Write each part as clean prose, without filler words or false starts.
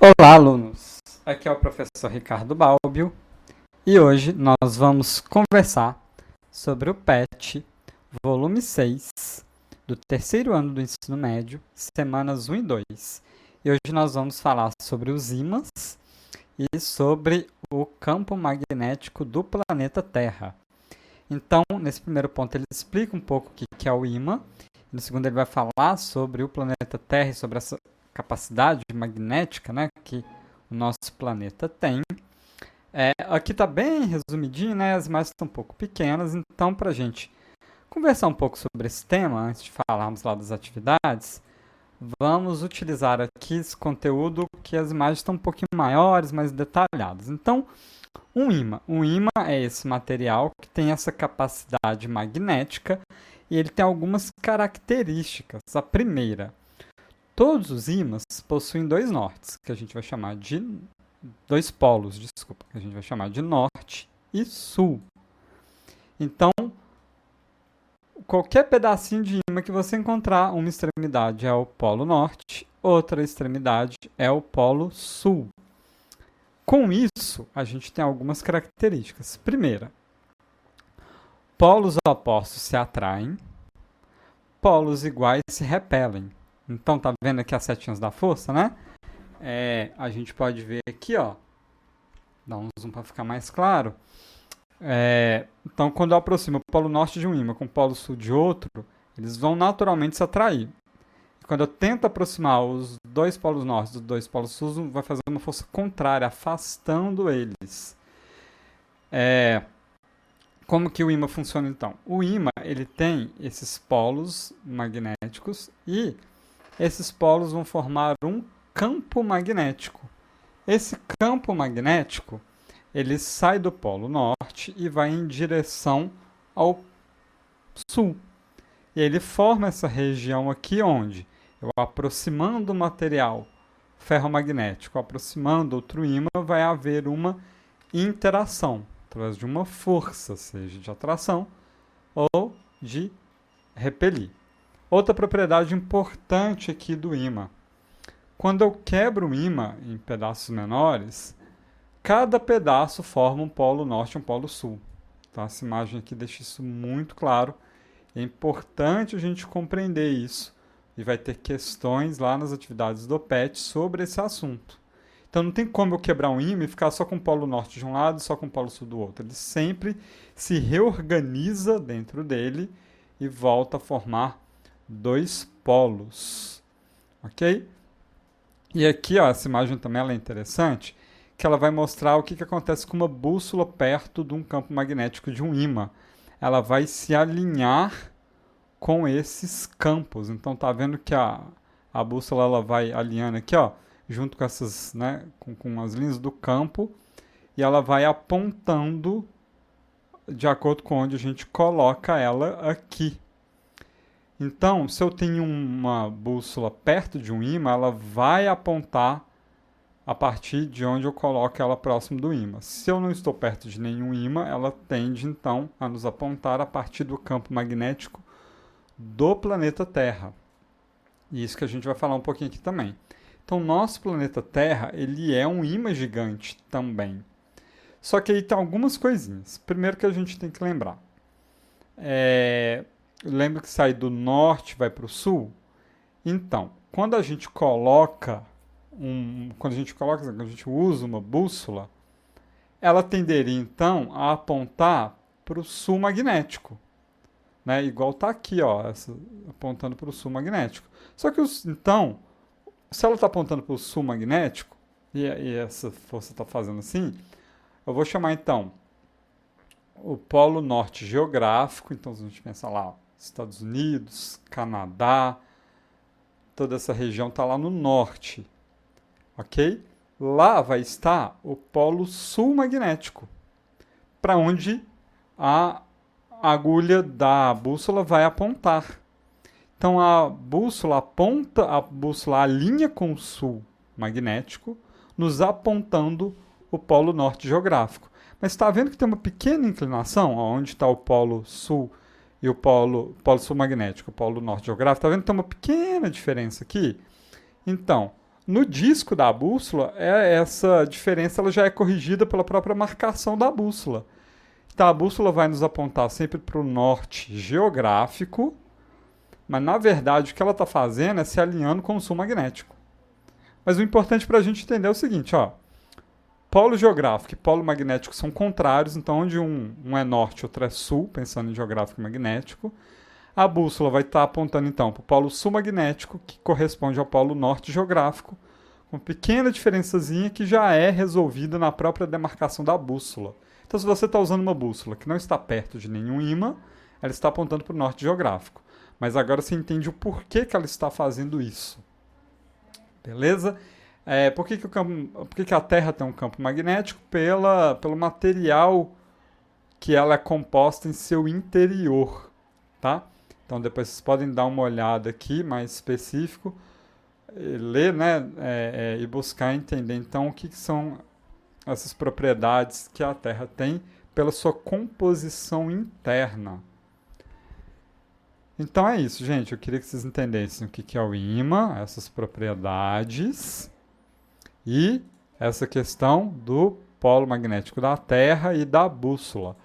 Olá, alunos! Aqui é o professor Ricardo Balbio e hoje nós vamos conversar sobre o PET, volume 6, do terceiro ano do ensino médio, semanas 1 e 2. E hoje nós vamos falar sobre os ímãs e sobre o campo magnético do planeta Terra. Então, nesse primeiro ponto, ele explica um pouco o que é o ímã. No segundo, ele vai falar sobre o planeta Terra e sobre essa capacidade magnética, né, que o nosso planeta tem. Aqui está bem resumidinho, né, as imagens estão um pouco pequenas, então para a gente conversar um pouco sobre esse tema, antes de falarmos lá das atividades, vamos utilizar aqui esse conteúdo que as imagens estão um pouquinho maiores, mais detalhadas. Então, um ímã é esse material que tem essa capacidade magnética e ele tem algumas características. A primeira, todos os ímãs possuem dois nortes, que a gente vai chamar de dois polos, desculpa, que a gente vai chamar de norte e sul. Então, qualquer pedacinho de ímã que você encontrar, uma extremidade é o polo norte, outra extremidade é o polo sul. Com isso, a gente tem algumas características. Primeira, polos opostos se atraem, polos iguais se repelem. Então, tá vendo aqui as setinhas da força, né? A gente pode ver aqui, ó. Dá um zoom para ficar mais claro. Então, quando eu aproximo o polo norte de um ímã com o polo sul de outro, eles vão naturalmente se atrair. E quando eu tento aproximar os dois polos norte dos dois polos sul, vai fazer uma força contrária, afastando eles. Como que o ímã funciona, então? O ímã, ele tem esses polos magnéticos e esses polos vão formar um campo magnético. Esse campo magnético, ele sai do polo norte e vai em direção ao sul. E ele forma essa região aqui onde, eu aproximando o material ferromagnético, aproximando outro ímã, vai haver uma interação, através de uma força, seja de atração ou de repelir. Outra propriedade importante aqui do ímã. Quando eu quebro o ímã em pedaços menores, cada pedaço forma um polo norte e um polo sul. Então, essa imagem aqui deixa isso muito claro. É importante a gente compreender isso. E vai ter questões lá nas atividades do PET sobre esse assunto. Então, não tem como eu quebrar um ímã e ficar só com o polo norte de um lado e só com o polo sul do outro. Ele sempre se reorganiza dentro dele e volta a formar dois polos, ok? E aqui, ó, essa imagem também ela é interessante, que ela vai mostrar o que acontece com uma bússola perto de um campo magnético de um ímã. Ela vai se alinhar com esses campos. Então, tá vendo que a bússola ela vai alinhando aqui, ó, junto com essas, né, com as linhas do campo, e ela vai apontando de acordo com onde a gente coloca ela aqui. Então, se eu tenho uma bússola perto de um ímã, ela vai apontar a partir de onde eu coloco ela próximo do ímã. Se eu não estou perto de nenhum ímã, ela tende, então, a nos apontar a partir do campo magnético do planeta Terra. E isso que a gente vai falar um pouquinho aqui também. Então, nosso planeta Terra, ele é um ímã gigante também. Só que aí tem algumas coisinhas. Primeiro que a gente tem que lembrar. Lembra que sai do norte vai para o sul? Então, quando a gente usa uma bússola, ela tenderia então a apontar para o sul magnético, né? Igual está aqui, ó, apontando para o sul magnético. Só que então, se ela está apontando para o sul magnético e essa força está fazendo assim, eu vou chamar então o polo norte geográfico. Então, se a gente pensar lá, ó, Estados Unidos, Canadá, toda essa região está lá no norte, ok? Lá vai estar o polo sul magnético, para onde a agulha da bússola vai apontar. Então a bússola alinha com o sul magnético, nos apontando o polo norte geográfico. Mas está vendo que tem uma pequena inclinação, onde está o polo sul e o polo sul magnético, o polo norte geográfico, está vendo que tem uma pequena diferença aqui? Então, No disco da bússola, essa diferença ela já é corrigida pela própria marcação da bússola. Então a bússola vai nos apontar sempre para o norte geográfico, mas na verdade o que ela está fazendo é se alinhando com o sul magnético. Mas o importante para a gente entender é o seguinte, ó. Polo geográfico e polo magnético são contrários, então onde um é norte, outro é sul, pensando em geográfico e magnético. A bússola vai estar apontando então para o polo sul magnético, que corresponde ao polo norte geográfico, com uma pequena diferençazinha que já é resolvida na própria demarcação da bússola. Então, se você está usando uma bússola que não está perto de nenhum ímã, ela está apontando para o norte geográfico. Mas agora você entende o porquê que ela está fazendo isso. Beleza? Por que a Terra tem um campo magnético? Pelo material que ela é composta em seu interior. Tá? Então depois vocês podem dar uma olhada aqui, mais específico, ler, né, e buscar entender então o que são essas propriedades que a Terra tem pela sua composição interna. Então é isso, gente. Eu queria que vocês entendessem o que é o ímã, essas propriedades e essa questão do polo magnético da Terra e da bússola.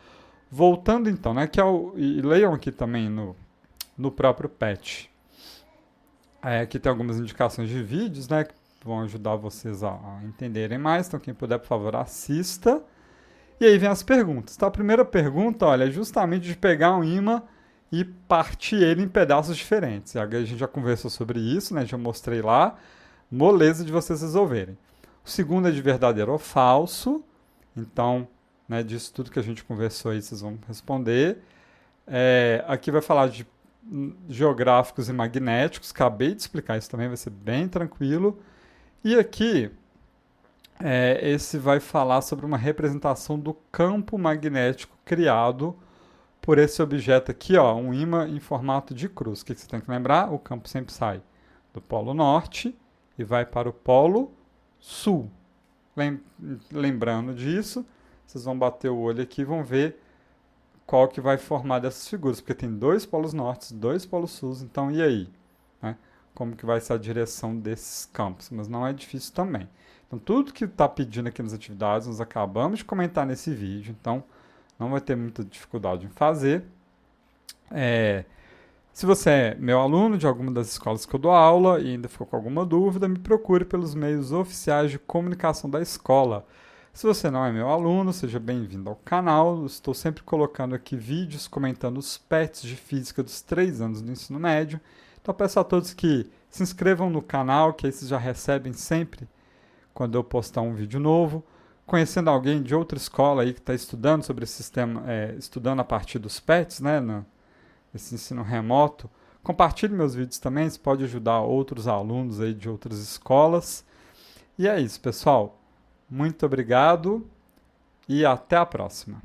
Voltando então, né, e leiam aqui também no próprio PET. Aqui tem algumas indicações de vídeos, né, que vão ajudar vocês a entenderem mais. Então, quem puder, por favor, assista. E aí vem as perguntas. Então, a primeira pergunta, olha, é justamente de pegar um ímã e partir ele em pedaços diferentes. E a gente já conversou sobre isso, né, já mostrei lá. Moleza de vocês resolverem. O segundo é de verdadeiro ou falso. Então, né, disso tudo que a gente conversou aí, vocês vão responder. Aqui vai falar de geográficos e magnéticos. Acabei de explicar isso também, vai ser bem tranquilo. E aqui, esse vai falar sobre uma representação do campo magnético criado por esse objeto aqui, ó, um ímã em formato de cruz. O que você tem que lembrar? O campo sempre sai do polo norte e vai para o polo sul. Lembrando disso, vocês vão bater o olho aqui e vão ver qual que vai formar dessas figuras, porque tem dois polos nortes, dois polos sul, então e aí? Né? Como que vai ser a direção desses campos? Mas não é difícil também. Então tudo que está pedindo aqui nas atividades, nós acabamos de comentar nesse vídeo, então não vai ter muita dificuldade em fazer. Se você é meu aluno de alguma das escolas que eu dou aula e ainda ficou com alguma dúvida, me procure pelos meios oficiais de comunicação da escola. Se você não é meu aluno, seja bem-vindo ao canal. Eu estou sempre colocando aqui vídeos comentando os PETs de física dos 3 anos do ensino médio. Então peço a todos que se inscrevam no canal, que aí vocês já recebem sempre quando eu postar um vídeo novo. Conhecendo alguém de outra escola aí que está estudando sobre esse sistema, estudando a partir dos PETs, né, esse ensino remoto, compartilhe meus vídeos também, isso pode ajudar outros alunos aí de outras escolas. E é isso, pessoal. Muito obrigado e até a próxima.